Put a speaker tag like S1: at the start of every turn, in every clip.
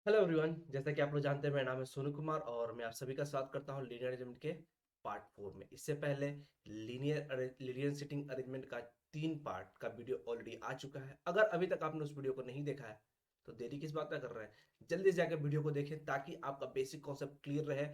S1: Hello everyone, जैसा कि आप लोग जानते हैं मेरा नाम है सोनू कुमार और मैं आप सभी का स्वागत करता हूं लीनियर अरेंजमेंट के पार्ट 4 में। इससे पहले लीनियर सिटिंग अरेंजमेंट का 3 पार्ट का वीडियो ऑलरेडी आ चुका है। अगर अभी तक आपने उस वीडियो को नहीं देखा है तो देरी किस बात का कर रहे हैं, जल्दी से जाकर वीडियो को देखें ताकि आपका बेसिक कॉन्सेप्ट क्लियर रहे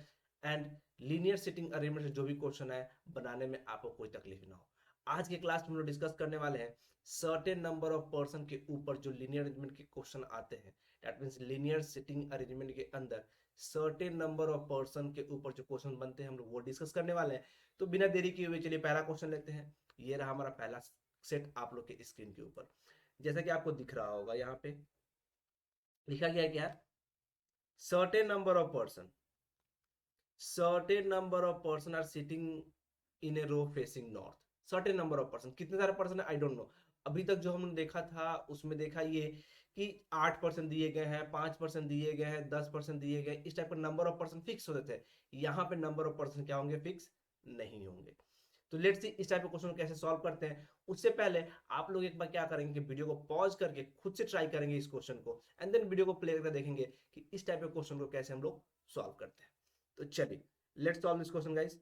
S1: एंड लीनियर सिटिंग अरेंजमेंट से जो भी क्वेश्चन है बनाने में आपको कोई तकलीफ ना हो। आज के क्लास में हम लोग डिस्कस करने वाले हैं सर्टेन नंबर ऑफ पर्सन के ऊपर जो लीनियर अरेंजमेंट के क्वेश्चन आते हैं। That means linear sitting arrangement के अंदर सर्टेन नंबर ऑफ पर्सन के ऊपर जो क्वेश्चन बनते हैं हम लोग वो डिस्कस करने वाले हैं। तो बिना देरी किए हुए चलिए पहला क्वेश्चन लेते हैं। ये रहा हमारा पहला सेट आप लोग के स्क्रीन के ऊपर। जैसा कि आपको दिख रहा होगा यहाँ पे लिखा गया है क्या, certain number of person are sitting in a row facing north. Certain number of person, कितने सारे पर्सन है आई डोंट नो। अभी तक जो हमने देखा था उसमें देखा ये कि 8% दिए गए हैं, 5% दिए गए हैं, 10% दिए गए, इस टाइप का नंबर ऑफ पर्सन फिक्स होते थे। यहाँ पे नंबर ऑफ पर्सन क्या होंगे, फिक्स नहीं होंगे। तो लेट्स सी इस टाइप के क्वेश्चन को कैसे सॉल्व करते हैं। उससे पहले आप लोग एक बार क्या करेंगे कि वीडियो को पॉज करके खुद से ट्राई करेंगे इस क्वेश्चन को एंड देन वीडियो को प्ले करके देखेंगे कि इस टाइप के क्वेश्चन को कैसे हम लोग सॉल्व करते हैं। तो चलिए let's solve this question guys.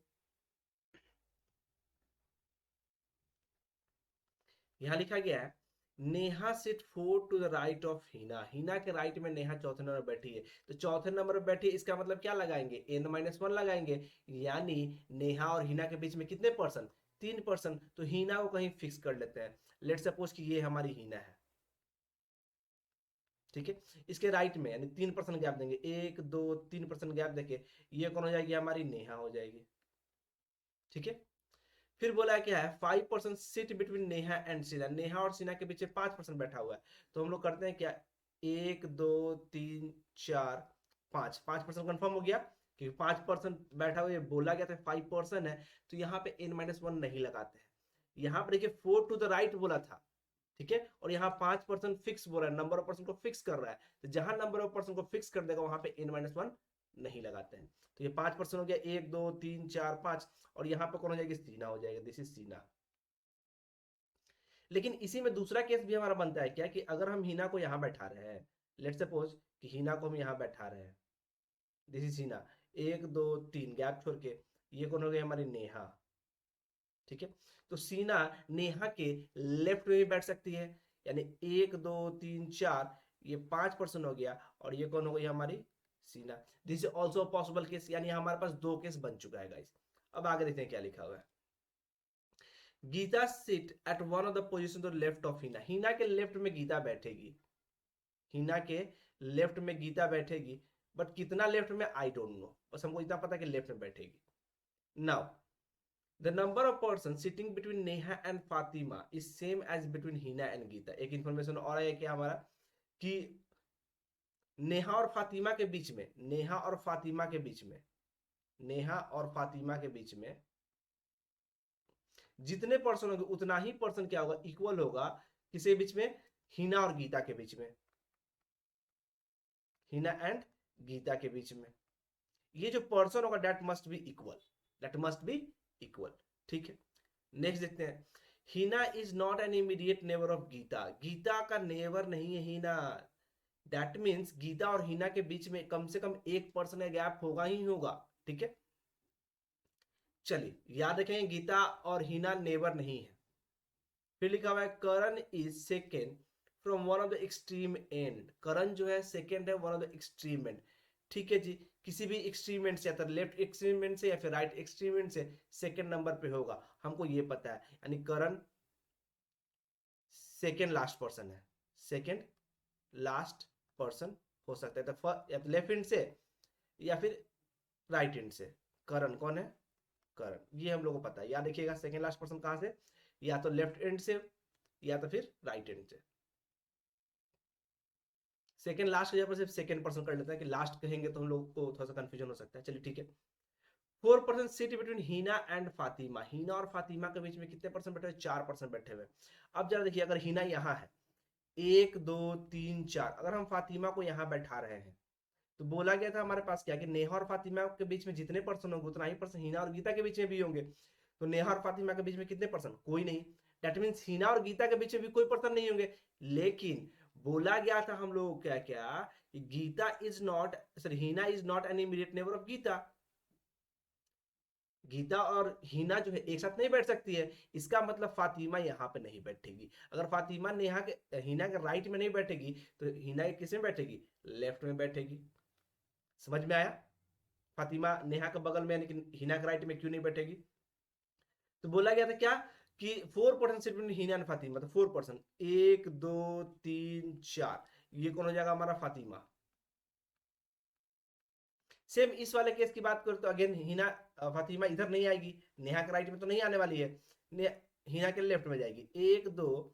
S1: यहाँ लिखा गया है Neha sit 4 to the right of Hina. Hina के राइट में नेहा चौथे नंबर पर बैठी है। तो चौथे नंबर पर बैठी है, इसका मतलब क्या लगाएंगे, n-1 लगाएंगे। यानी नेहा और हिना के बीच में कितने पर्सन, 3%। तो हिना को कहीं फिक्स कर लेते हैं। लेट सपोज कि ये हमारी हिना है, ठीक है। इसके राइट में यानी 3% गैप देंगे, 1 2 3% गैप देके ये कौन हो जाएगी, हमारी नेहा हो जाएगी, ठीक है। फिर बोला क्या है, 5% सीट बिटवीन नेहा एंड सीना। नेहा और सीना के पीछे 5% बैठा हुआ है। तो हम लोग करते हैं क्या, 1 2 3 4 5, 5% कंफर्म हो गया कि 5% बैठा हुआ, ये बोला गया था 5% है। तो यहाँ पे n-1 नहीं लगाते हैं। यहाँ पर देखिए 4 टू द राइट बोला था, ठीक है, और यहाँ 5% फिक्स बोल रहा है, नंबर ऑफ पर्सन को फिक्स कर रहा है। तो जहां नंबर ऑफ पर्सन को फिक्स कर देगा वहां पे n-1 नहीं लगाते हैं। तो ये 5% हो गया, 1 2 3 4 5। और यहाँ पे कौन हो जाएगी, सीना हो जाएगा, दिस इज सीना। लेकिन इसी में दूसरा केस भी हमारा बनता है क्या, कि अगर हम हिना को यहाँ बैठा रहे हैं, लेट सपोज कि हिना को हम यहाँ बैठा रहे हैं, दिस इज हिना, 1 2 3 गैप छोड़ के ये कौन हो गई, हमारी नेहा, ठीक है। तो सीना नेहा के लेफ्ट में भी बैठ सकती है, यानी 1 2 3 4, ये 5% हो गया। और ये कौन हो गई, हमारी सीना। This is also possible case, यानी हमारे पास 2 केस बन चुका है गाइस। अब आगे देखते हैं क्या लिखा हुआ है। Geeta sit at one of the position to left of Hina. Hina के लेफ्ट में गीता बैठेगी, हिना के लेफ्ट में गीता बैठेगी। बट कितना लेफ्ट में आई डोंट नो, बस हमको इतना पता है कि लेफ्ट में बैठेगी। Now the number of person sitting between Neha and Fatima is same as between Hina and Geeta. एक इंफॉर्मेशन और है क्या हमारा, कि नेहा और फातिमा के बीच में, नेहा और फातिमा के बीच में, नेहा और फातिमा के बीच में जितने पर्सन होंगे उतना ही पर्सन क्या होगा, इक्वल होगा किसके बीच में, हिना और गीता के बीच में, हिना एंड गीता के बीच में। ये जो पर्सन होगा that must be equal, that must be equal, ठीक है। नेक्स्ट देखते हैं, Hina is not an immediate neighbour of Geeta. Geeta का नेबर नहीं है हिना। दैट मीन्स गीता और हिना के बीच में कम से कम 1% का गैप होगा ही होगा, ठीक है। चलिए याद रखेंगे गीता और हिना नेबर नहीं है। फिर लिखा हुआ है Karan is second from one of the extreme end. Karan जो है सेकेंड है one of the extreme end, ठीक है जी। किसी भी एक्सट्रीम एंड से, या तो लेफ्ट एक्सट्रीम एंड से या फिर राइट एक्सट्रीम एंड से सेकेंड नंबर पे होगा, हमको ये पता है। यानी करण सेकेंड लास्ट पर्सन है, सेकेंड लास्ट पर्सन हो सकता है। तो या तो लेफ्ट एंड से या फिर राइट एंड से। करण कौन है, करण, ये हम लोग को पता है। याद रखिएगा सेकेंड लास्ट पर्सन कहां से, या तो लेफ्ट एंड से या तो फिर राइट एंड से। सेकंड लास्ट की जगह पर सिर्फ सेकंड पर्सन कर लेते हैं, कि लास्ट कहेंगे तो हम लोग को थोड़ा सा कंफ्यूजन हो सकता है। चलिए ठीक है। 4% seat between Hina and Fatima. Hina और फातिमा के बीच में कितने परसेंट बैठे हुए, 4% बैठे हुए। अब जरा देखिए, अगर हिना यहाँ है, 1 2 3 4, अगर हम फातिमा को यहाँ बैठा रहे हैं तो बोला गया था हमारे पास क्या, कि नेहा और फातिमा के बीच में जितने पर्सन होंगे उतना ही पर्सन हिना और गीता के बीच में भी होंगे। तो नेहा और फातिमा के बीच में कितने पर्सन, कोई नहीं। दैट मीन्स हिना और गीता के बीच में भी कोई पर्सन नहीं होंगे। लेकिन बोला गया था हम लोग क्या क्या, Geeta is not, sorry Heena is not an immediate neighbour of Geeta. Geeta और हीना जो है एक साथ नहीं बैठ सकती है, इसका मतलब फातिमा यहाँ पे नहीं बैठेगी। अगर फातिमा नेहा के हीना के राइट में नहीं बैठेगी तो हीना के किस में बैठेगी, लेफ्ट में बैठेगी। समझ में आया? फातिमा नेहा के बगल में, लेकिन हीना के राइट में क्यों नहीं बैठेगी? तो बोला गया था क्या कि 4% seat between Heena and Fatima, तो 4%, 1 2 3 4, ये कौन हो जाएगा हमारा, फातिमा। सेम इस वाले केस की बात करें तो अगेन हीना फातिमा इधर नहीं आएगी, नेहा के राइट में तो नहीं आने वाली है, हीना के लेफ्ट में जाएगी। 1 2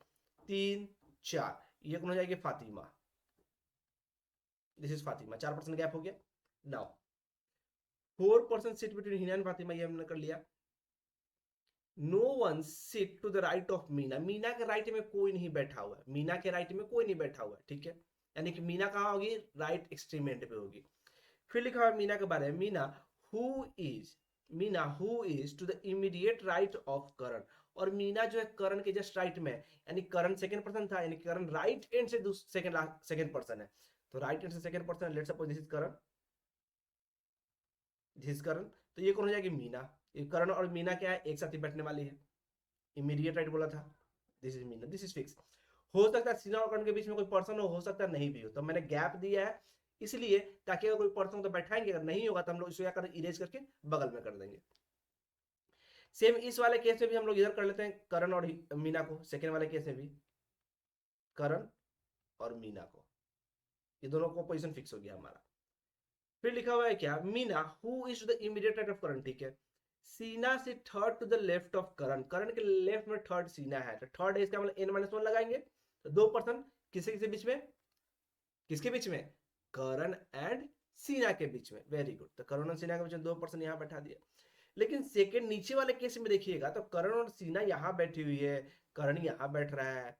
S1: 3 4, ये कौन हो जाएगी, Fatima. This is Fatima. 4% gap हो गया। Now 4% seat between Heena and Fatima, ये हमने कर लिया। No one sit to the right of Meena, Meena के राइट में कोई नहीं बैठा हुआ है, मीना के राइट में कोई नहीं बैठा हुआ है, ठीक है। यानी कि मीना कहाँ होगी, राइट एक्सट्रीम एंड पे होगी। फिर लिखा हुआ मीना के बारे में, Meena who is to the immediate right of Karan, और मीना जो है करण के जस्ट राइट में, यानी करण सेकंड पर्सन था, यानी करण राइट एंड से सेकंड पर्सन है, तो राइट एंड से second person, let's suppose this is Karan, this is Karan, तो ये कौन हो जाएगी, मीना। ये करण और मीना क्या है, एक साथ ही बैठने वाली है, इमीडिएट राइट बोला था, this is Meena, this is fix. हो सकता है सीना और कर्ण के बीच में कोई पर्सन हो सकता है नहीं भी हो, तो मैंने गैप दिया है इसलिए, ताकि अगर कोई पर्सन तो बैठाएंगे, अगर नहीं होगा तो हम लोग इसको क्या कर इरेज करके बगल में कर देंगे। सेम इस वाले केस में भी हम लोग इधर कर लेते हैं करण और मीना को, सेकेंड वाले केस में भी करण और मीना को, ये दोनों को पोजीशन फिक्स हो गया हमारा। फिर लिखा हुआ है क्या, Meena who is the immediate right of Karan, ठीक है। सीना से third to the left of Karan, Karan के लेफ्ट में थर्ड सीना है, तो थर्ड है, इसका मतलब n-1 लगाएंगे, तो 2% किसके किसके बीच में, किसके बीच में, करण एंड सीना के बीच में। वेरी गुड, तो करण और सीना के बीच में 2% यहाँ बैठा दिया। लेकिन सेकंड नीचे वाले केस में देखिएगा तो करण और सीना यहाँ बैठी हुई है, करण यहाँ बैठ रहा है,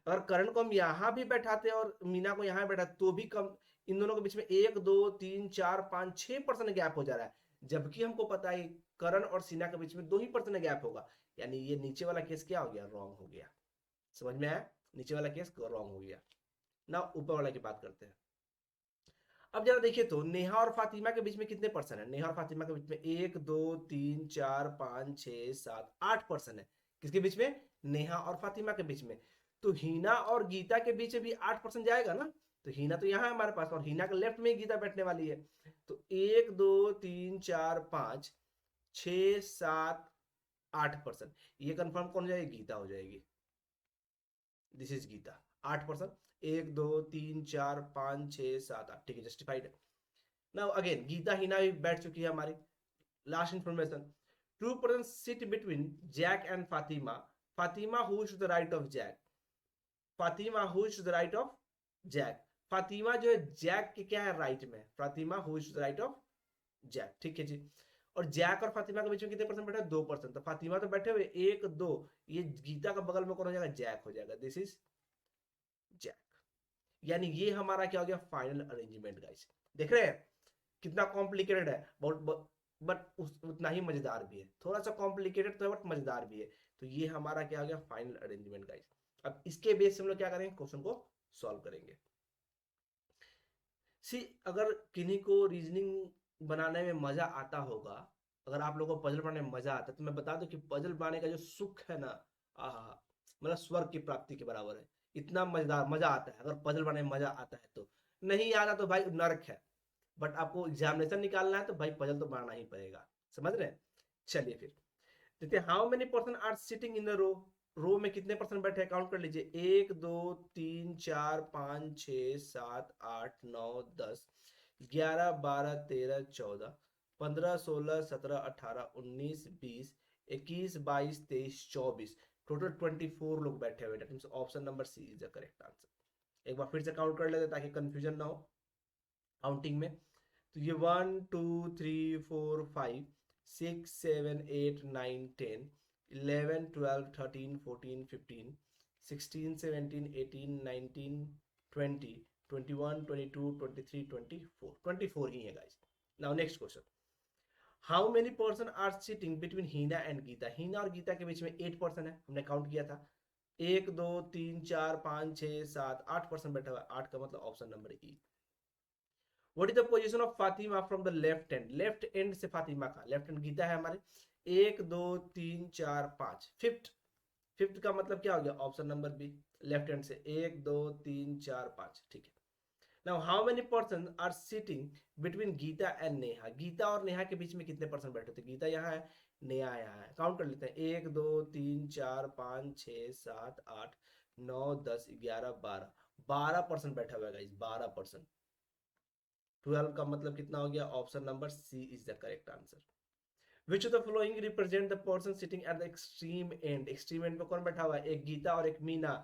S1: अगर करण को हम यहाँ भी बैठाते और मीना को यहाँ बैठा तो भी कम, इन दोनों के बीच में 1 2 3 4 5 6% गैप हो जा रहा है, जबकि हमको पता है करण और सीना के बीच में 2% गैप होगा, यानी ये नीचे वाला केस क्या हो गया, रॉन्ग हो गया। समझ में आया? नीचे वाला केस रॉन्ग हो गया ना। ऊपर वाला की बात करते हैं। अब जरा देखिए तो नेहा और फातिमा के बीच में कितने पर्सन है, नेहा और फातिमा के बीच में 1 2 3 4 5 6 7 8% है, किसके बीच में, नेहा और फातिमा के बीच में। तो हीना और गीता के बीच भी 8% जाएगा ना, तो हीना तो यहाँ है हमारे पास, और हीना के लेफ्ट में गीता बैठने वाली है, तो 1 2 3 4 5 6 7 8%, ये कंफर्म कौन हो जाएगी, गीता हो जाएगी। दिस इज गीता, 8%, 1 2 3 4 5 6 7 8, ठीक है, जस्टिफाइड है। नाउ अगेन गीता हिना भी बैठ चुकी है हमारी। Last information, 2% sit between Jack and Fatima, Fatima who is to the right of Jack, Fatima who is to the right of Jack, Fatima जो है जैक के क्या है, राइट में, Fatima who is to the right of Jack, ठीक है जी। और जैक और फातिमा के बीच में कितने परसेंट बैठा है, 2%, तो फातिमा तो बैठे हुए 1 2, ये गीता का बगल में कौन हो जाएगा, जैक हो जाएगा, दिस इज जैक। यानी ये हमारा क्या हो गया, फाइनल अरेंजमेंट गाइस। देख रहे हैं कितना कॉम्प्लिकेटेड है, बहुत, बट उतना ही मजेदार भी है, थोड़ा सा कॉम्प्लिकेटेड तो है बट मजेदार भी है। तो ये हमारा क्या हो गया, फाइनल अरेंजमेंट गाइस। अब इसके बेस से हम लोग क्या करेंगे, क्वेश्चन को सॉल्व करेंगे। सी, अगर किन्हीं को रीजनिंग बनाने में मजा आता होगा, अगर आप लोगों को पजल बनाने में मजा आता है, तो मैं बता दूं कि पजल बनाने का जो सुख है ना, आहा, मतलब स्वर्ग की प्राप्ति के बराबर है। इतना मजेदार मजा आता है अगर पजल बनाने में मजा आता है तो, नहीं आता तो भाई नर्क है। बट आपको एग्जामिनेशन निकालना है तो भाई पजल तो बनाना ही पड़ेगा। समझ रहे हैं? चलिए फिर देखते हैं, how many person are sitting in the row, row में कितने पर्सन बैठे हैं, काउंट कर लीजिए, 1 2 3 4 5 6 7 8 9 10 11 12 13 14 19 20 21 22 23 24, टोटल 24 लोग बैठे हुए, that means option number C is the correct answer. एक बार फिर से काउंट कर लेते ताकि कंफ्यूजन ना हो काउंटिंग में। तो ये 1 2 3 4 5 6 7 8 9 10 11 12 13 14 15 16 17 18 19 20 21 22 23 24, 24 ही है guys. Now next question, how many person are sitting between Heena and Geeta, Heena और गीता के बीच में 8 पर्सन है, हमने काउंट किया था। 1 2 3 4 5 6 7 8% बैठा हुआ है, 8 का मतलब option number E. What is the position of Fatima from the left and, left and से फातिमा का, लेफ्ट एंड गीता है हमारे, 1 2 3 4 5, फिफ्थ, फिफ्थ का मतलब क्या हो गया, option number B, left hand से 1 2 3 4 5, ठीक है। Now how many person are sitting between Geeta and Neha, Geeta और नेहा के बीच में कितने पर्सन बैठे थे, गीता यहाँ है, नेहा यहाँ है, काउंट कर लेते हैं, 1 2 3 4 5 6 7 8 9 10 11 12, 12% बैठा हुआ है गाइस, 12%। 12 का मतलब कितना हो गया, option number C is the correct answer. Which of the following represent the person sitting at the extreme end, extreme end पे कौन बैठा हुआ है, एक गीता और एक मीना,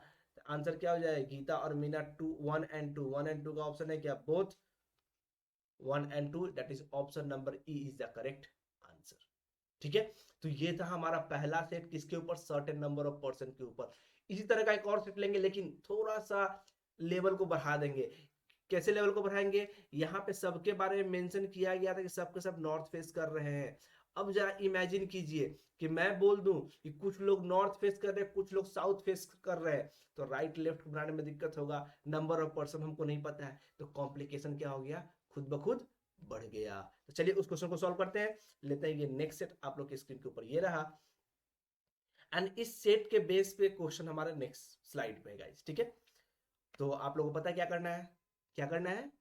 S1: आंसर क्या हो जाए, गीता और मीना, 2 1 एंड 2, 1 एंड 2 का ऑप्शन है क्या, both 1 and 2, that is option number E is the correct answer. ठीक है, तो ये था हमारा पहला सेट, किसके ऊपर, सर्टेन नंबर ऑफ पर्सन के ऊपर। इसी तरह का एक और सेट लेंगे, लेकिन थोड़ा सा लेवल को बढ़ा देंगे। कैसे लेवल को बढ़ाएंगे, यहाँ पे सबके बारे में मेंशन किया गया था कि सबके सब नॉर्थ फेस कर रहे हैं। अब जरा इमेजिन कीजिए कि मैं बोल दूं कि कुछ लोग नॉर्थ फेस कर रहे हैं, कुछ लोग साउथ फेस कर रहे हैं, तो राइट लेफ्ट बनाने में दिक्कत होगा, नंबर ऑफ पर्सन हमको नहीं पता है, तो कॉम्प्लिकेशन क्या हो गया, खुद ब खुद बढ़ गया। तो चलिए उस क्वेश्चन को सॉल्व करते हैं, लेते हैं ये नेक्स्ट सेट आप लोग की स्क्रीन के ऊपर ये रहा, एंड इस सेट के बेस पे क्वेश्चन हमारे नेक्स्ट स्लाइड पे है गाइस, ठीक है। तो आप लोगों को पता है क्या करना है, क्या करना है,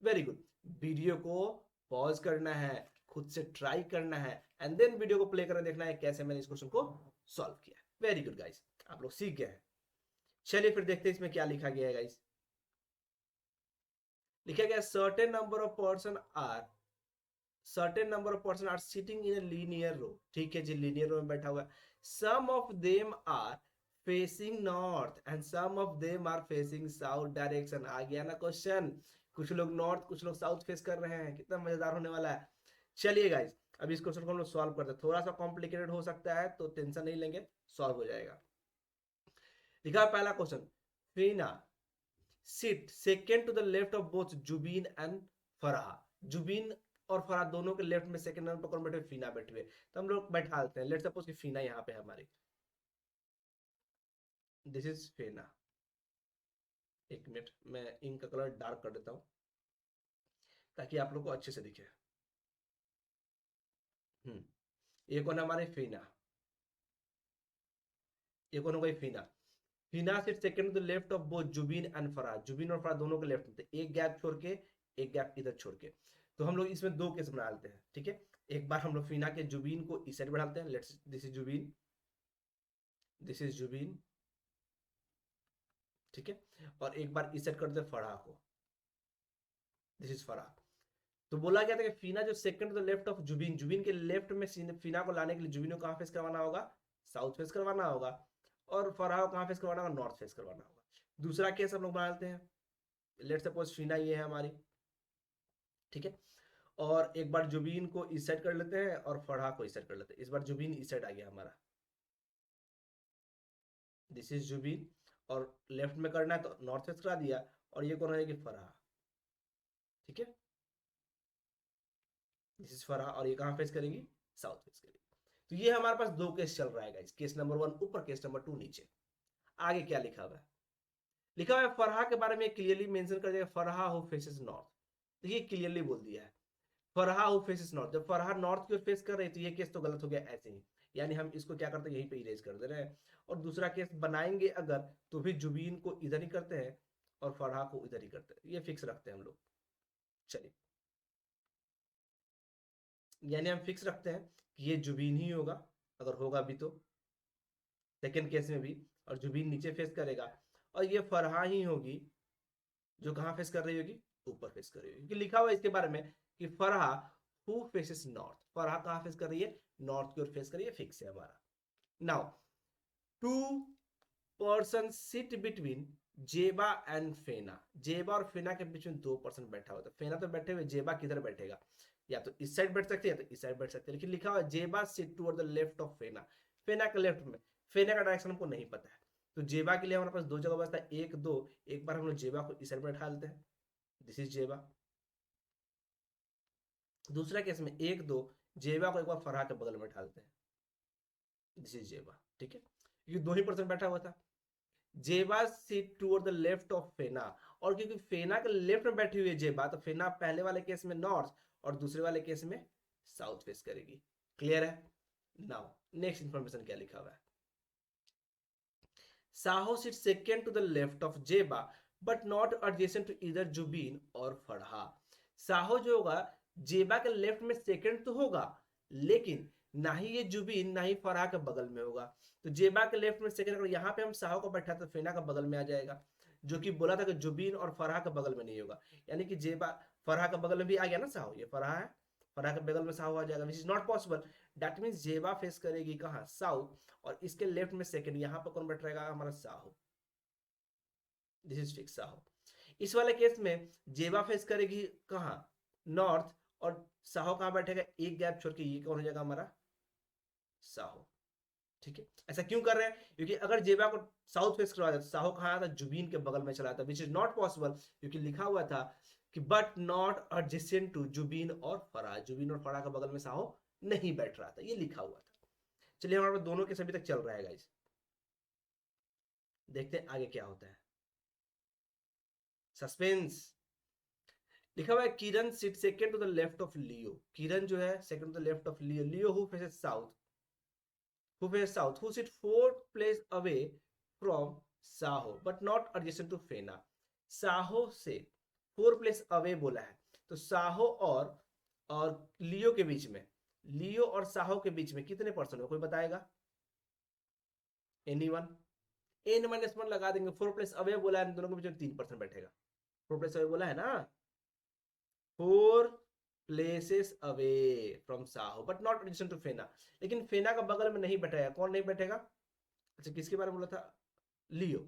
S1: वेरी गुड, वीडियो को पॉज करना है, खुद से ट्राई करना है, एंड देन वीडियो को प्ले करके देखना है कैसे मैंने इस क्वेश्चन को सॉल्व किया। वेरी गुड गाइस, आप लोग सीख गए हैं। चलिए फिर देखते हैं इसमें क्या लिखा गया है गाइस। लिखा गया certain number of person are, certain number of person are sitting in a linear row, ठीक है जी, लीनियर रो में बैठा हुआ है, some of them are facing north and some of them are facing south direction. आ गया ना क्वेश्चन, कुछ लोग नॉर्थ कुछ लोग साउथ फेस कर रहे हैं, कितना मजेदार होने वाला है। चलिए गाइस, अब इस क्वेश्चन को हम लोग सॉल्व करते हैं, थोड़ा सा कॉम्प्लिकेटेड हो सकता है तो टेंशन नहीं लेंगे, सॉल्व हो जाएगा। लिखा है पहला question, Feena sit second to the left of both Zubin and Farah, Zubin और फराह दोनों के लेफ्ट में सेकंड नंबर पर कौन बैठे, फीना बैठे हुए, तो हम लोग बैठा लेते हैं, लेट्स सपोज कि फीना यहाँ पे है हमारी, दिस इज फीना। एक मिनट, मैं इनका कलर डार्क कर देता हूँ ताकि आप लोग को अच्छे से दिखे। ये कौन है हमारे, फीना, ये कौन हो गई, Feena. Feena sit second to the left of both Zubin and Farah, Zubin और फराह दोनों के लेफ्ट में थे, एक गैप छोड़ के, एक गैप इधर छोड़ के, तो हम लोग इसमें दो केस बना लेते हैं, ठीक है। एक बार हम लोग फीना के जुबीन को इस साइड बढ़ाते हैं, let's this is Zubin, this is Zubin, ठीक है, और एक बार इस साइड करते हैं फराह को, दिस इज फराह। तो बोला गया था कि फीना जो second to the left of Zubin, Zubin के लेफ्ट में फीना को लाने के लिए जुबीन को कहां फेस करवाना होगा, साउथ फेस करवाना होगा, और फराह को कहां फेस करवाना होगा, नॉर्थ फेस करवाना होगा। दूसरा केस हम लोग बना लेते हैं, लेट्स सपोज फीना ये है हमारी, ठीक है, और एक बार जुबीन को इस साइड कर लेते हैं और फराह को इस साइड कर लेते हैं, इस बार जुबीन इस साइड आ गया हमारा, दिस इज जुबीन, और लेफ्ट में करना है तो नॉर्थ फेस करा दिया, और ये कौन है कि फराह, ठीक है, दिस इज फराह, और ये कहां फेस करेंगी, साउथ फेस करेंगी। तो ये हमारे पास दो केस चल रहा है गाइस, केस नंबर 1 ऊपर, केस नंबर 2 नीचे। आगे क्या लिखा हुआ है, लिखा हुआ है फरहा के बारे में क्लियरली मेंशन कर दिया, फरहा हु फेसेस नॉर्थ, तो ये क्लियरली बोल दिया है, फरहा हु फेसेस नॉर्थ, जब फरहा नॉर्थ की ओर फेस कर रही है तो ये केस तो गलत हो गया ऐसे ही, यानी हम इसको क्या करते हैं, यहीं पे इरेज कर दे रहे हैं, और दूसरा केस बनाएंगे अगर तो भी जुबीन को इधर ही करते हैं और फरहा को इधर ही करते हैं, ये फिक्स रखते हैं हम लोग। चलिए, यानी हम फिक्स रखते हैं कि ये जुबीन ही होगा, अगर होगा भी तो सेकेंड केस में भी, और जुबीन नीचे फेस करेगा, और ये फरहा ही होगी जो कहां फेस कर रही होगी, ऊपर फेस कर रही होगी, क्योंकि लिखा हुआ है इसके बारे में कि Farha who faces north, Farha कहां फेस कर रही है, नॉर्थ की ओर फेस कर रही है, फिक्स है हमारा। Now two person sit between Zeba and Fena, Zeba और फेना के बीच में 2% बैठा हुआ, तो फेना तो बैठे हुए, जेबा किधर बैठेगा, या तो इस साइड बैठ सकते हैं या तो इस साइड बैठ सकते हैं, लेकिन लिखा हुआ है Zeba sit toward the left of Fena, Fena के लेफ्ट में, फेना का डायरेक्शन हमको नहीं पता है, तो जेबा के लिए हमारे पास दो जगह बचता है, एक दो, एक बार हम लोग जेबा को इस साइड बैठा लेते हैं, दिस इज जेबा, दूसरा केस में एक दो, जेबा को एक बार फरहा के बगल में डालते हैं, दिस इज जेबा, ठीक है। क्योंकि 2% बैठा हुआ था। Zeba sit toward the left of Fena, और क्योंकि फेना के लेफ्ट में बैठी हुई है जेबा, तो फेना पहले वाले केस में नॉर्थ और दूसरे वाले केस में साउथ फेस करेगी। क्लियर है? नाउ नेक्स्ट इंफॉर्मेशन क्या लिखा हुआ है, Saho sit second to the left of Zeba but not adjacent to इधर जुबीन और फरहा। साहो जो होगा जेबा के लेफ्ट में सेकेंड तो होगा, लेकिन ना ही ये जुबीन ना ही फरहा के बगल में होगा। तो जेबा के लेफ्ट में सेकेंड, अगर यहाँ पे हम साहो को बैठा तो फेना का बगल में आ जाएगा, जो कि बोला था कि जुबीन और फरहा के बगल में नहीं होगा, यानी कि जेबा फरहा के बगल में भी आ गया ना साहो, ये फरहा है, फरहा के बगल में साहो आ जाएगा, विच is not possible. That means जेबा फेस करेगी कहाँ, साउथ, और इसके लेफ्ट में सेकंड, यहां पर कौन बैठ रहेगा, हमारा Saho. This is fix Saho. इस वाले केस में जेबा फेस करेगी कहाँ, नॉर्थ, और साहो कहां बैठेगा, एक गैप छोड़ के, ये कौन हो जाएगा हमारा साहो। ठीक है, ऐसा क्यों कर रहे हैं, क्योंकि अगर जेबा को साउथ फेस करवा दे तो साहो कहां आता, जुबीन के बगल में चला आता, विच इज नॉट पॉसिबल, क्योंकि लिखा हुआ था कि but not adjacent to Zubin और फरा, जुबीन और फरा के बगल में साहो नहीं बैठ रहा था, ये लिखा हुआ था। चलिए हमारे पास दोनों के सभी तक चल रहा है गाइस, देखते हैं आगे क्या होता है। सस्पेंस। लिखा हुआ है Kiran sit second to the left of Leo, Kiran जो है second to the left of Leo, Leo who faces south, who faces south, who sit fourth place away from Saho but not adjacent to Fena. Saho से 4 place away बोला है, तो साहो और लियो के बीच में, लियो और साहो के बीच में कितने परसेंट हो, कोई बताएगा, एनीवन? n-1 लगा देंगे, 4 प्लेस अवे बोला है, दोनों के बीच में 3% बैठेगा, 4 प्लेस अवे बोला है ना, 4 places away from Saho but not adjacent to Fena, लेकिन फेना का बगल में नहीं बैठेगा, कौन नहीं बैठेगा, अच्छा किसके बारे में बोला था, लियो।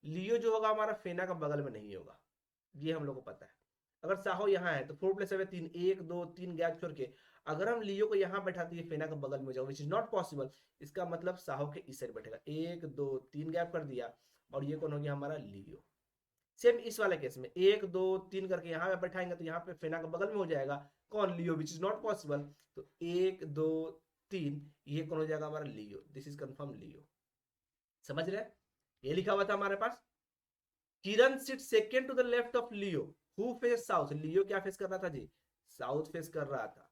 S1: लियो जो होगा हमारा फेना का बगल में नहीं होगा, ये हम लोग को पता है। अगर साहो यहाँ है तो 4 प्लस 7 3, 1 2 3 गैप छोड़ के अगर हम लियो को यहाँ बैठाते हैं फेना का बगल में जाओ, विच इज नॉट पॉसिबल, इसका मतलब साहो के इस साइड बैठेगा, 1 2 3 गैप कर दिया, और ये कौन हो गया हमारा लियो। सेम इस वाले केस में 1 2 3 करके यहाँ पे बैठाएंगे तो यहाँ पे फेना का बगल में हो जाएगा कौन, Leo, which is not possible, तो 1 2 3 ये कौन हो जाएगा हमारा Leo, this is confirm Leo. समझ रहे, ये लिखा हुआ था हमारे पास, Kiran sit second to the left of Leo, who face south, Leo क्या फेस कर रहा था जी, साउथ फेस कर रहा था,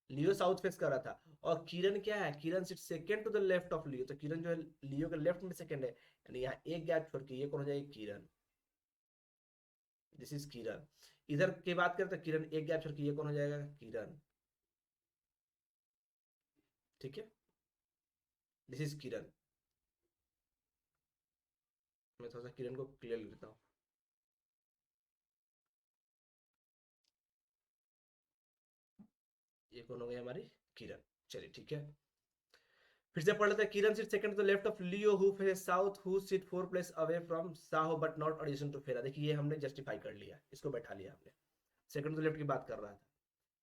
S1: लियो साउथ फेस कर रहा था, और किरण क्या है, Kiran sit second to the left of Leo, तो किरण जो है लियो के लेफ्ट में सेकेंड है, यानी यहाँ एक गैप छोड़ के ये कौन हो जाएगी किरण, दिस इज किरण। इधर की बात करें तो किरण एक गैप छोड़ के ये कौन हो जाएगा किरण, ठीक है, दिस इज किरण। मैं थोड़ा सा किरण को क्लियर लिख देता हूँ, ये कौन हो गई हमारी किरण। चलिए ठीक है, फिर से पढ़ लेते हैं, Kiran sit second to the left of Leo who face south, who sit 4 place away from Saho but not adjacent to Fera. देखिए ये हमने जस्टिफाई कर लिया, इसको बैठा लिया हमने, सेकंड टू लेफ्ट की बात कर रहा था।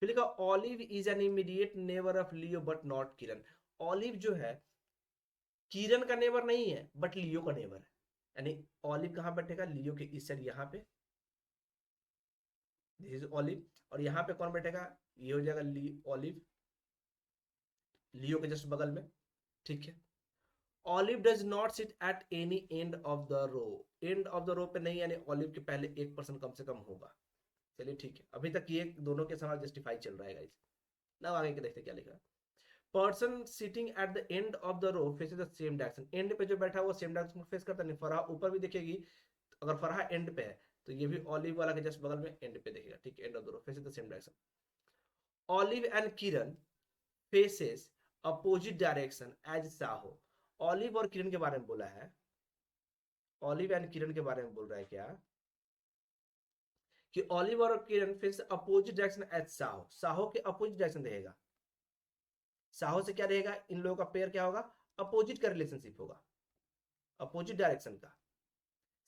S1: फिर लिखा olive is an immediate neighbour of Leo but not Kiran. Olive जो है किरण का नेबर नहीं है बट लियो का नेबर है, यानी ऑलिव कहां बैठेगा, लियो के इस साइड यहाँ पे, दिस इज ऑलिव, और यहाँ पे कौन बैठेगा, ये हो जाएगा ऑलिव, लियो के जस्ट बगल में, ठीक है। Olive does not sit at any end of the row, end of the row पे नहीं, यानी ऑलिव के पहले 1% कम से कम होगा। चलिए ठीक है, अभी तक ये दोनों के सवाल जस्टिफाई चल रहा है गाइस। ना आगे के देखते क्या लिखा, person sitting at the end of the row faces the same direction, end पे जो बैठा है वो सेम डायरेक्शन को फेस करता नहीं, फरहा ऊपर भी देखेगी, तो अगर फरहा एंड पे है तो ये भी ऑलिव वाला के जस्ट बगल में एंड पे देखेगा, ठीक है, end of the row faces the same direction. Olive and Kiran faces opposite direction as Saho, Olive और किरण के बारे में बोला है, ऑलिव एंड किरण के बारे में बोल रहा है क्या, कि ऑलिव और Kiran face opposite direction as Saho, Saho के अपोजिट डायरेक्शन रहेगा, साहो से क्या रहेगा, इन लोगों का पेयर क्या होगा, अपोजिट का रिलेशनशिप होगा, अपोजिट डायरेक्शन का।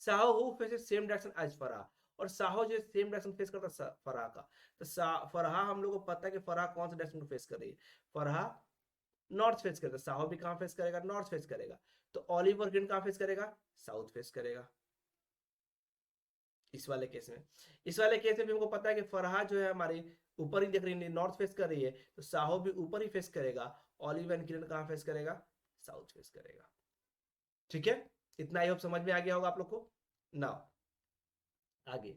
S1: Saho who faces same direction as Farah, और साहो जो सेम डायरेक्शन फेस करता है फरहा का, तो फरहा हम लोग को पता है कि फरहा कौन सा डायरेक्शन को फेस कर रही है, फरहा नॉर्थ फेस करेगा, साहो भी कहां फेस करेगा, नॉर्थ फेस करेगा, तो ऑलिव और ग्रीन कहां फेस करेगा, साउथ फेस करेगा। इस वाले केस में, इस वाले केस में भी हमको पता है कि फरहा जो है हमारी ऊपर ही देख रही है, नॉर्थ फेस कर रही है, तो साहो भी ऊपर ही फेस करेगा, ऑलिव एंड किरण कहां फेस करेगा, साउथ फेस करेगा। ठीक है, इतना आई होप समझ में आ गया होगा आप लोग को। नाउ आगे,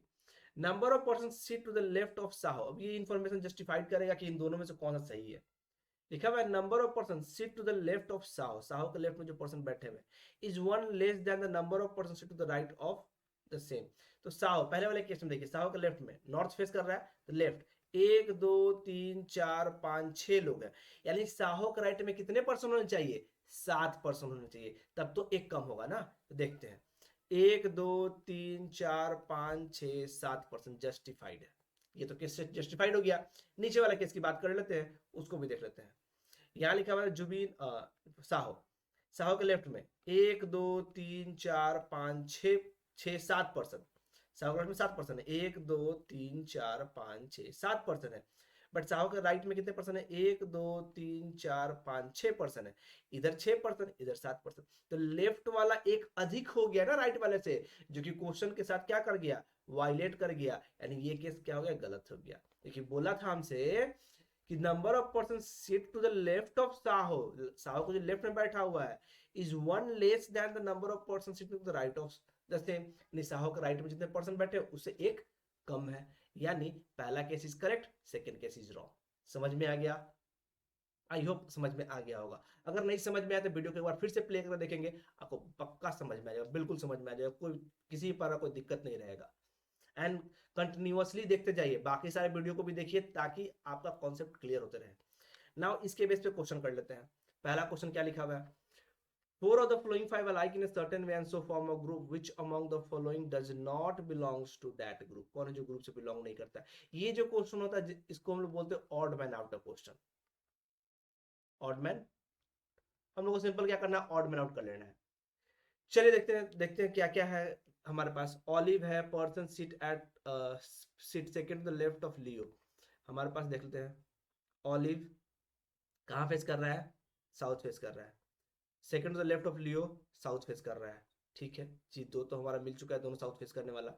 S1: number of person sit to the left of Saho. अब ये इंफॉर्मेशन जस्टिफाइड करेगा कि इन दोनों में से कौन सा सही है। लिखा हुआ है number of person sit to the left of Saho, Saho के लेफ्ट में जो पर्सन बैठे हुए is one less than the number of person sit to the right of the same. तो साहो पहले वाले केस में देखिए, साहो के लेफ्ट में नॉर्थ फेस कर रहा है तो लेफ्ट 1 2 3 4 5 6 लोग हैं, यानी साहो के राइट में कितने पर्सन होने चाहिए, 7 पर्सन होने चाहिए, तब तो एक कम होगा ना। तो देखते हैं 1 2 3 4 5 6 7% जस्टिफाइड है, ये तो केस जस्टिफाइड हो गया। नीचे वाला केस की बात कर लेते हैं, उसको भी देख लेते हैं। यहाँ लिखा हुआ है जुबीन साहो, साहो के लेफ्ट में 1 2 3 4 5 6 6 7%, साहो के लेफ्ट में 7% है, 1 2 3 4 5 6 7% है। बट साहो के राइट में कितने परसेंट है, 1 2 3 4 5 6% है, इधर 6% इधर 7%। तो लेफ्ट वाला एक अधिक हो गया ना राइट वाले से, जो कि क्वेश्चन के साथ क्या कर गया, वायलेट कर गया, यानी ये केस क्या हो गया, गलत हो गया। देखिए बोला था हमसे कि number of person sit to the left of Saho, Saho को जो लेफ्ट में बैठा हुआ है is one less than the number of person sit to the right of the same. Saho के राइट में जितने पर्सन बैठे उससे एक कम है, यानी पहला case is correct, second case is wrong. समझ में आ गया, आई होप समझ में आ गया होगा। अगर नहीं समझ में आया तो वीडियो को एक बार फिर से प्ले करके देखेंगे, आपको पक्का समझ में आ जाएगा, बिल्कुल समझ में आ जाएगा, कोई किसी पर कोई दिक्कत नहीं रहेगा। एंड कंटिन्यूअसली देखते जाइए, बाकी सारे वीडियो को भी देखिए ताकि आपका कॉन्सेप्ट क्लियर होते रहे। नाउ इसके बेस पे क्वेश्चन कर लेते हैं। पहला क्वेश्चन क्या लिखा हुआ है, four of the following five alike in a certain way and so form a group, which among the following does not belongs to that group। कौन है जो ग्रुप से बिलोंग नहीं करता है। ये जो क्वेश्चन होता है इसको हम लोग बोलते हैं odd man out question. Odd man, हम लोग को सिंपल क्या करना है, ऑड मैन आउट कर लेना है। चलिए देखते हैं क्या क्या है हमारे पास। ऑलिव है, person sit at sit second to the left of Leo. हमारे पास देख लेते हैं, ऑलिव कहाँ फेस कर रहा है, साउथ फेस कर रहा है। Second to the left of Leo, south face कर रहा है। ठीक है जी, दो तो हमारा मिल चुका है, दोनों साउथ फेस करने वाला।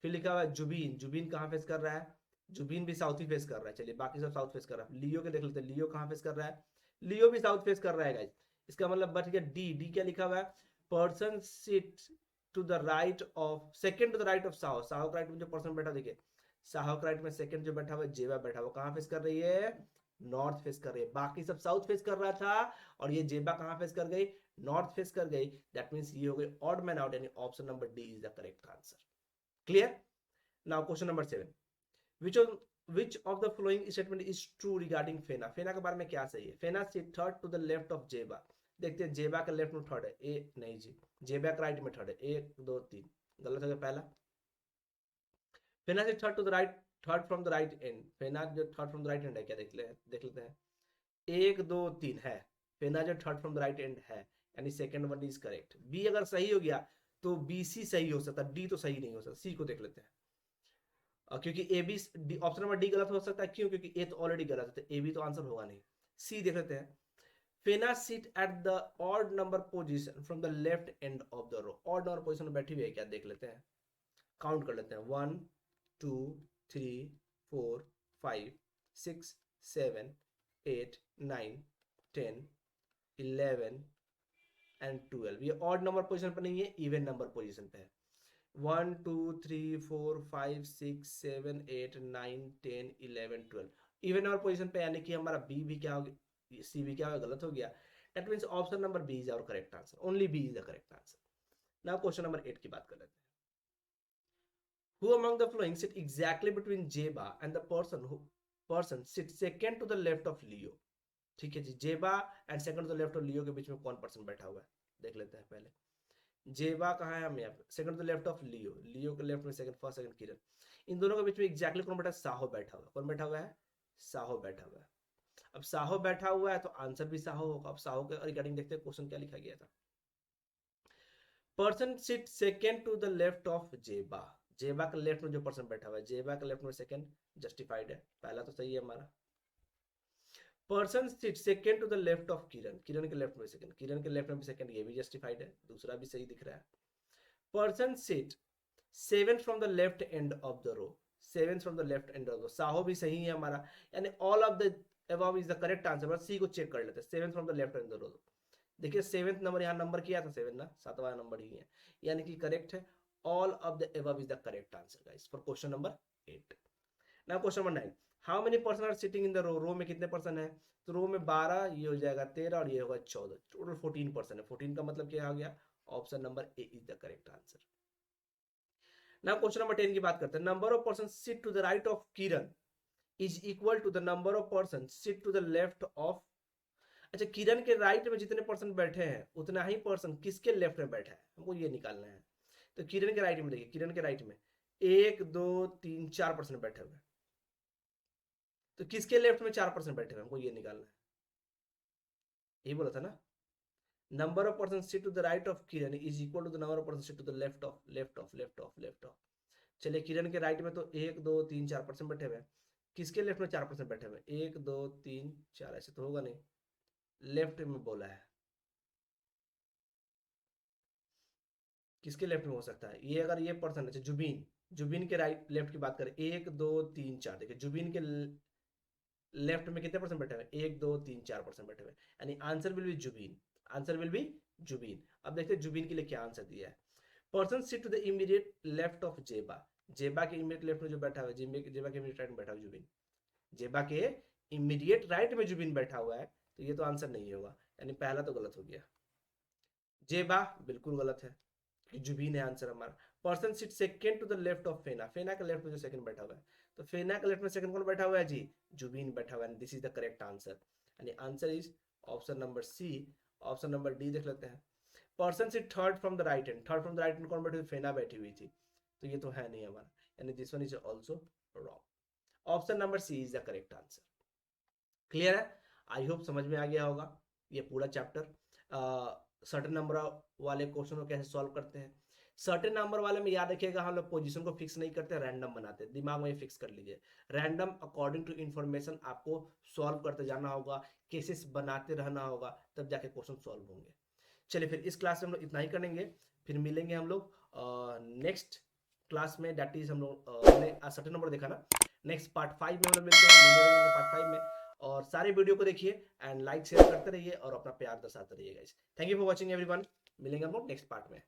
S1: फिर लिखा हुआ है जुबीन, जुबीन कहाँ फेस कर रहा है, जुबीन भी साउथ ही फेस कर रहा है। चलिए बाकी सब साउथ फेस कर रहा है। लियो के देख लेते हैं, लियो कहाँ फेस कर रहा है, लियो भी साउथ फेस कर रहा है गाइस। इसका मतलब बच गया डी। डी क्या लिखा हुआ है, person sit to the right of second to the right of Saho. Saho के राइट में जो पर्सन बैठा देखिए, साहो के राइट में सेकंड जो बैठा हुआ है जेबा बैठा हुआ, कहाँ फेस कर रही है, नॉर्थ फेस कर रही है। बाकी सब साउथ फेस कर रहा था और ये जेबा कहाँ फेस कर गई, नॉर्थ फेस कर गई। दैट मींस ये हो गई ऑड मैन आउट, यानी option number D is the correct answer. Clear. Now question number 7, which of the following statement is true regarding Fena. Fena के बारे में क्या सही है, Fena sit third to the left of Zeba. देखते हैं जेबा के लेफ्ट में थर्ड है, ए नहीं जी, जेबा के राइट में थर्ड है, 1 2 3, गलत हो गया पहला। Fena sit third to the right, third from the right end. Fena जो third from the right end है क्या, देख लेते हैं 1 2 3 है, फेना जो third from the right end है, यानी second one is correct. B अगर सही हो गया तो बी सी सही हो सकता, डी तो सही नहीं हो सकता। सी को देख लेते हैं, क्योंकि A B option number D गलत हो सकता है, क्यों, क्योंकि ए तो ऑलरेडी गलत है, तो ए बी तो आंसर होगा नहीं। सी देख लेते हैं, Fena sit at the odd number position from the left end of the row. Odd number position में बैठी हुई है क्या, देख लेते हैं, काउंट कर लेते हैं, 1 2 3 4 5 6 7 8 9 10 11 एंड 12। ये ऑड नंबर पोजीशन पर नहीं है, इवन नंबर पोजीशन पे है। 1 2 3 4 5 6 7 8 9 10 11 12 इवन नंबर पोजीशन पे, यानी कि हमारा बी भी क्या हो गया, सी भी क्या हो गया, गलत हो गया। That means option number B is our correct answer, only B is the correct answer. Now question number 8 की बात कर लेते हैं। Who among the following sit exactly between जेबा and the person sit second to the left of लियो। ठीक है जी, Zeba and second to the left of Leo के बीच में कौन पर्सन बैठा हुआ है, देख लेते हैं पहले। जेबा कहाँ है, हम यहाँ पे second to the left of Leo, Leo के लेफ्ट में सेकंड, फर्स्ट सेकंड किरण। इन दोनों के बीच में एग्जैक्टली कौन बैठा है, साहो बैठा हुआ है। कौन बैठा हुआ है, साहो बैठा हुआ है। अब साहो बैठा हुआ है तो आंसर भी साहो होगा। अब साहो के रिगार्डिंग देखते हैं क्वेश्चन क्या लिखा गया था। Person sit second to the left of Zeba, Zeba के लेफ्ट में जो पर्सन बैठा हुआ है, जेबा के लेफ्ट में सेकंड जस्टिफाइड है, पहला तो सही है हमारा। Person sit second to the left of Kiran, Kiran के लेफ्ट में सेकंड, किरण के लेफ्ट में भी सेकंड, ये भी जस्टिफाइड है, दूसरा भी सही दिख रहा है। Person sit seventh from the left end of the row, seventh from the left end of the, Saho भी सही है हमारा, यानी all of the above is the correct answer. बस सी को चेक कर लेते हैं, seventh from the left end the row, देखिए 7th नंबर यहाँ नंबर किया था 7 ना, 7वां नंबर ही है, यानी कि करेक्ट है। All of the above is the correct answer guys for question number 8। Now question number 9, how many person are sitting in the row, row में कितने पर्सन है, तो रो में 12, ये हो जाएगा 13 और ये होगा 14, टोटल 14 पर्सन है। 14 का मतलब क्या हो गया, option number A is the correct answer. Now question number 10 की बात करते हैं, number of person sit to the right of Kiran is equal to the number of person sit to the left of, अच्छा किरण के राइट में जितने person बैठे हैं उतना ही पर्सन किसके लेफ्ट में बैठा है, हमको ये निकालना है। तो किरण के राइट में देखिए, किरण के राइट में 1 2 3 4 पर्सन बैठे हुए हैं, तो किसके लेफ्ट में 4 पर्सन बैठे हुए हैं, हमको ये निकालना है। यही बोला था ना, number of person sit to the right of Kiran is equal to the number of person sit to the left of left of left of left of. चलिए किरण के राइट में तो 1 2 3 4 पर्सन बैठे हुए हैं, किसके लेफ्ट में 4 पर्सन बैठे हुए हैं, 1 2 3 4, ऐसे तो होगा नहीं, लेफ्ट में बोला है, किसके लेफ्ट में हो सकता है ये, अगर ये पर्सन है जुबीन, जुबीन के राइट लेफ्ट की बात करें 1 2 3 4, देखिए जुबीन के लेफ्ट में कितने परसेंट बैठे हुए, 1 2 3 4 परसेंट बैठे हुए, यानी answer will be Zubin, answer will be Zubin. अब देखते हैं जुबीन के लिए क्या आंसर दिया है, person sit to the immediate left of Zeba, Zeba के इमीडिएट लेफ्ट में जो बैठा हुआ है, जेबा के इमीडिएट राइट में बैठा हुआ जुबीन, जेबा के इमीडिएट राइट में जुबीन बैठा हुआ है, तो ये तो आंसर नहीं होगा, यानी पहला तो गलत हो गया, जेबा बिल्कुल गलत है, जुबीन है आंसर हमारा। Person sit second to the left of Fena, Fena के लेफ्ट में जो सेकंड बैठा हुआ है, तो फेना के लेफ्ट में सेकंड कौन बैठा हुआ है जी, जुबीन बैठा हुआ है, this is the correct answer, यानी answer is option number C. Option number D देख लेते हैं, person sit third from the right hand, third from the right hand कौन बैठी हुई, फेना बैठी हुई थी, तो ये तो है नहीं हमारा, यानी this one is also wrong. Option number C is the correct answer. Clear है, आई होप समझ में आ गया होगा ये पूरा चैप्टर। सर्टेन नंबर वाले क्वेश्चन को कैसे सॉल्व करते हैं, सर्टेन नंबर वाले में याद रखिएगा हम लोग पोजीशन को फिक्स नहीं करते, रैंडम बनाते हैं, दिमाग में फिक्स कर लीजिए, रैंडम अकॉर्डिंग टू इन्फॉर्मेशन आपको सॉल्व करते जाना होगा, केसेस बनाते रहना होगा, तब जाके क्वेश्चन सॉल्व होंगे। चलिए फिर इस क्लास में हम लोग इतना ही करेंगे, फिर मिलेंगे हम लोग नेक्स्ट क्लास में, दैट इज हम लोग हमने सर्टेन नंबर देखा ना, नेक्स्ट पार्ट 5 में हम लोग मिलते हैं पार्ट 5 में, और सारे वीडियो को देखिए एंड लाइक शेयर करते रहिए और अपना प्यार दर्शाते रहिए guys. Thank you for watching everyone, मिलेंगे हम लोग नेक्स्ट पार्ट में।